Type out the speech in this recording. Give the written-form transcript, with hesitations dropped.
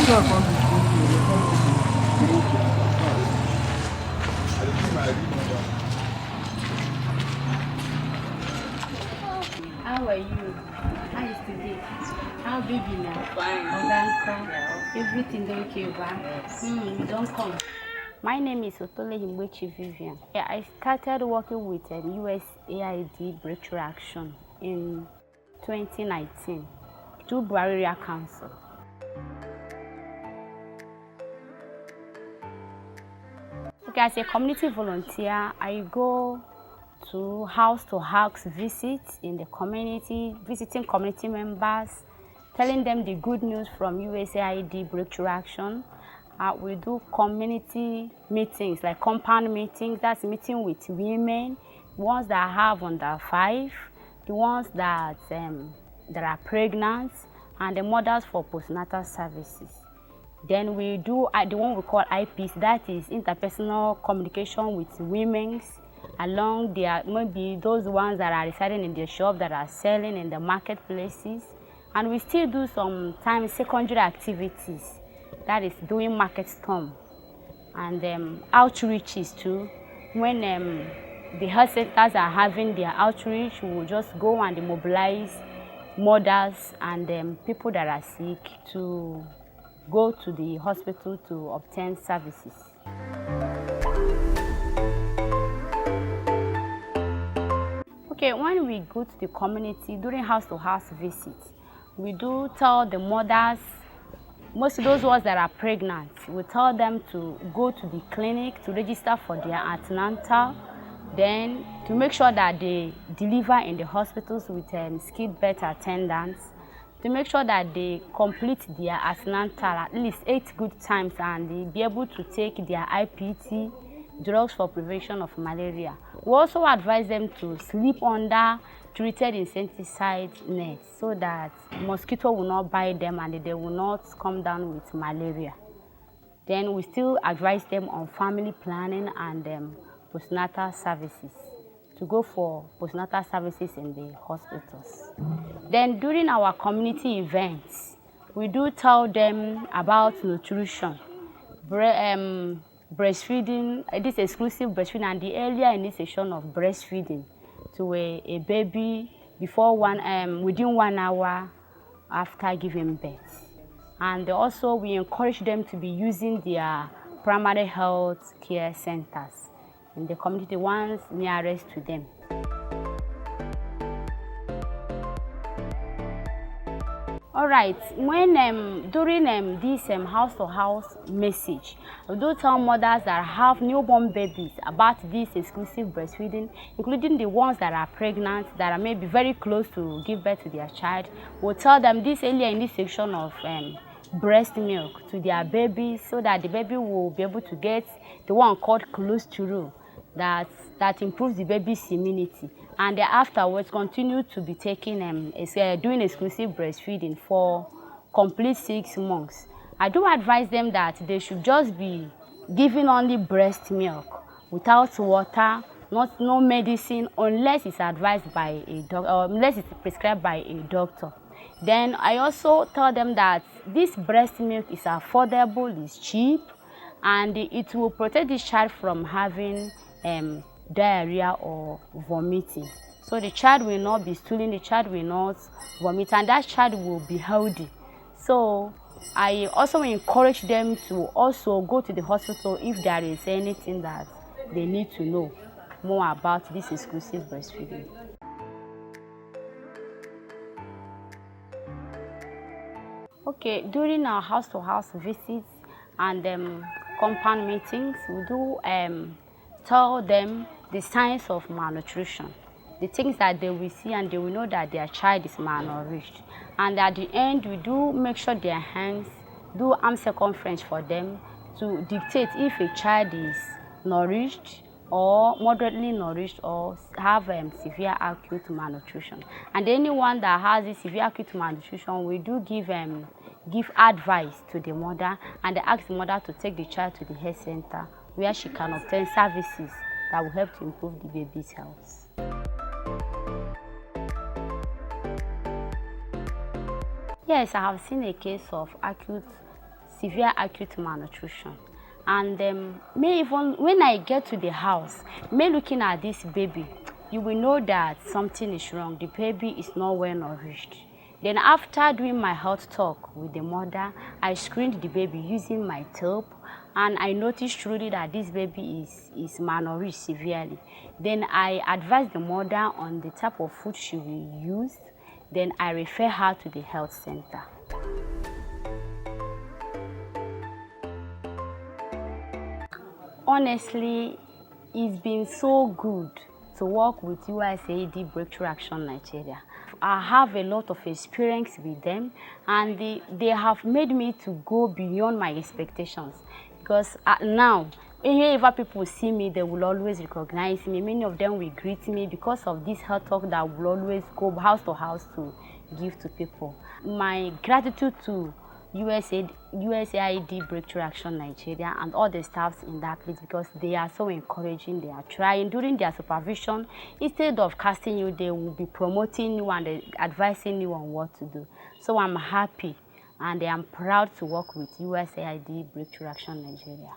How are you? How is today? How baby now? Fine. Everything okay, ba? Yes. You don't come. My name is Otolehi Ngbechi Vivian. Yeah, I started working with USAID Breakthrough Action in 2019 through Area Council. Okay, as a community volunteer, I go to house visits in the community, visiting community members, telling them the good news from USAID Breakthrough Action. We do community meetings, like compound meetings. That's meeting with women, the ones that have under 5, the ones that are pregnant, and the mothers for postnatal services. Then we do the one we call IPs, that is interpersonal communication with women along their, maybe those ones that are residing in the shop, that are selling in the marketplaces. And we still do sometimes secondary activities, that is doing market storm and outreaches too. When the health centers are having their outreach, we will just go and mobilize mothers and people that are sick to go to the hospital to obtain services. Okay, when we go to the community during house-to-house visits, we do tell the mothers, most of those ones that are pregnant, we tell them to go to the clinic to register for their antenatal, then to make sure that they deliver in the hospitals with skilled birth attendants, to make sure that they complete their antenatal at least 8 good times, and they be able to take their IPT, drugs for prevention of malaria. We also advise them to sleep under treated insecticide nets so that mosquito will not bite them and they will not come down with malaria. Then we still advise them on family planning and postnatal services, to go for postnatal services in the hospitals. Then during our community events, we do tell them about nutrition, breastfeeding, this exclusive breastfeeding, and the earlier initiation of breastfeeding to a baby before within 1 hour after giving birth. And also we encourage them to be using their primary health care centers in the community, ones nearest to them. All right, when during this house-to-house message, we do tell mothers that have newborn babies about this exclusive breastfeeding, including the ones that are pregnant, that are maybe very close to give birth to their child. We'll tell them this earlier in this section of breast milk to their babies, so that the baby will be able to get the one called colostrum that improves the baby's immunity, and afterwards continue to be taking doing exclusive breastfeeding for complete 6 months. I do advise them that they should just be giving only breast milk without water, no medicine, unless it's advised by a doctor, or unless it's prescribed by a doctor. Then I also tell them that this breast milk is affordable, is cheap, and it will protect the child from having diarrhea or vomiting. So the child will not be stooling, the child will not vomit, and that child will be healthy. So I also encourage them to also go to the hospital if there is anything that they need to know more about this exclusive breastfeeding. Okay, during our house-to-house visits and compound meetings, we do tell them the signs of malnutrition, the things that they will see and they will know that their child is malnourished. And at the end, we do make sure their hands do arm circumference for them to dictate if a child is nourished or moderately nourished or have severe acute malnutrition. And anyone that has this severe acute malnutrition, we do give advice to the mother, and they ask the mother to take the child to the health center where she can obtain services that will help to improve the baby's health. Yes, I have seen a case of acute severe acute malnutrition. And me, even when I get to the house, me looking at this baby, you will know that something is wrong. The baby is not well nourished. Then after doing my health talk with the mother, I screened the baby using my tape, and I noticed truly that this baby is malnourished severely. Then I advised the mother on the type of food she will use. Then I refer her to the health center. Honestly, it's been so good to work with USAID Breakthrough Action Nigeria. I have a lot of experience with them, and they have made me to go beyond my expectations. Because now, whenever people see me, they will always recognize me. Many of them will greet me because of this health talk that will always go house to house to give to people. My gratitude to USAID Breakthrough Action Nigeria and all the staffs in that place, because they are so encouraging. They are trying. During their supervision, instead of casting you, they will be promoting you and advising you on what to do. So I'm happy and I am proud to work with USAID Breakthrough Action Nigeria.